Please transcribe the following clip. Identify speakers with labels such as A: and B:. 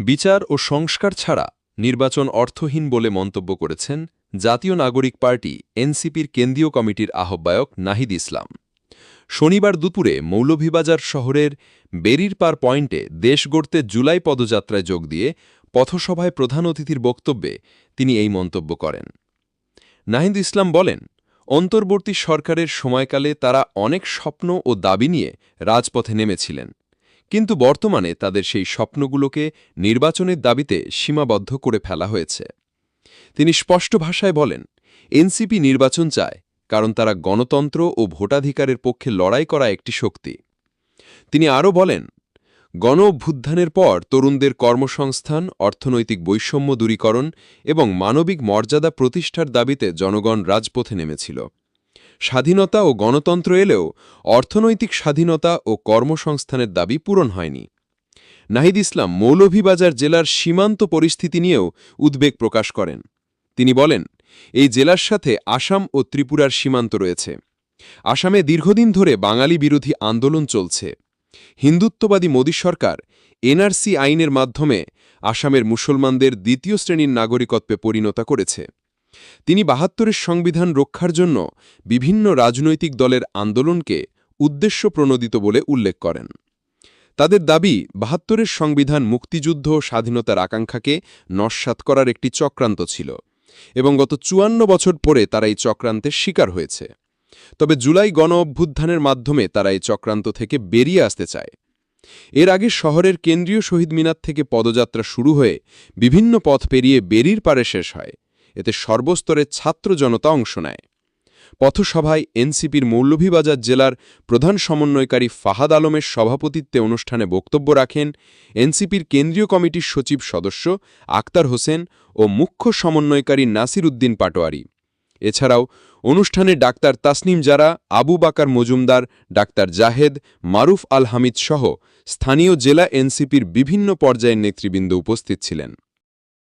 A: বিচার ও সংস্কার ছাড়া নির্বাচন অর্থহীন বলে মন্তব্য করেছেন জাতীয় নাগরিক পার্টি এনসিপির কেন্দ্রীয় কমিটির আহ্বায়ক নাহিদ ইসলাম। শনিবার দুপুরে মৌলভীবাজার শহরের বেরিরপার পয়েন্টে দেশ গড়তে জুলাই পদযাত্রায় যোগ দিয়ে পথসভায় প্রধান অতিথির বক্তব্যে তিনি এই মন্তব্য করেন। নাহিদ ইসলাম বলেন, অন্তর্বর্তী সরকারের সময়কালে তারা অনেক স্বপ্ন ও দাবি নিয়ে রাজপথে নেমেছিলেন, কিন্তু বর্তমানে তাদের সেই স্বপ্নগুলোকে নির্বাচনের দাবিতে সীমাবদ্ধ করে ফেলা হয়েছে। তিনি স্পষ্ট ভাষায় বলেন, এনসিপি নির্বাচন চায় কারণ তারা গণতন্ত্র ও ভোটাধিকারের পক্ষে লড়াই করা একটি শক্তি। তিনি আরও বলেন, গণ অভ্যুত্থানের পর তরুণদের কর্মসংস্থান, অর্থনৈতিক বৈষম্য দূরীকরণ এবং মানবিক মর্যাদা প্রতিষ্ঠার দাবিতে জনগণ রাজপথে নেমেছিল। স্বাধীনতা ও গণতন্ত্র এলেও অর্থনৈতিক স্বাধীনতা ও কর্মসংস্থানের দাবি পূরণ হয়নি। নাহিদ ইসলাম মৌলভীবাজার জেলার সীমান্ত পরিস্থিতি নিয়েও উদ্বেগ প্রকাশ করেন। তিনি বলেন, এই জেলার সাথে আসাম ও ত্রিপুরার সীমান্ত রয়েছে। আসামে দীর্ঘদিন ধরে বাঙালি বিরোধী আন্দোলন চলছে। হিন্দুত্ববাদী মোদী সরকার এনআরসি আইনের মাধ্যমে আসামের মুসলমানদের দ্বিতীয় শ্রেণীর নাগরিকত্বে পরিণত করেছে। তিনি ৭২-এর সংবিধান রক্ষার জন্য বিভিন্ন রাজনৈতিক দলের আন্দোলনকে উদ্দেশ্যপ্রণোদিত বলে উল্লেখ করেন। তাদের দাবি, ৭২-এর সংবিধান মুক্তিযুদ্ধ ও স্বাধীনতার আকাঙ্ক্ষাকে নস্যাৎ করার একটি চক্রান্ত ছিল এবং গত ৫৪ বছর পরে তারা এই চক্রান্তের শিকার হয়েছে। তবে জুলাই গণ অভ্যুত্থানের মাধ্যমে তারা এই চক্রান্ত থেকে বেরিয়ে আসতে চায়। এর আগে শহরের কেন্দ্রীয় শহীদ মিনার থেকে পদযাত্রা শুরু হয়ে বিভিন্ন পথ পেরিয়ে বেরির পারে শেষ হয়। এতে সর্বস্তরের ছাত্র জনতা অংশ নেয়। পথসভায় এনসিপির মৌলভীবাজার জেলার প্রধান সমন্বয়কারী ফাহাদ আলমের সভাপতিত্বে অনুষ্ঠানে বক্তব্য রাখেন এনসিপির কেন্দ্রীয় কমিটির সচিব সদস্য আক্তার হোসেন ও মুখ্য সমন্বয়কারী নাসির উদ্দিন পাটোয়ারি। এছাড়াও অনুষ্ঠানে ডাক্তার তাসনিম জারা, আবু বাকার মজুমদার, ডাক্তার জাহেদ, মারুফ আল হামিদ সহ স্থানীয় জেলা এনসিপির বিভিন্ন পর্যায়ের নেতৃবৃন্দ উপস্থিত ছিলেন।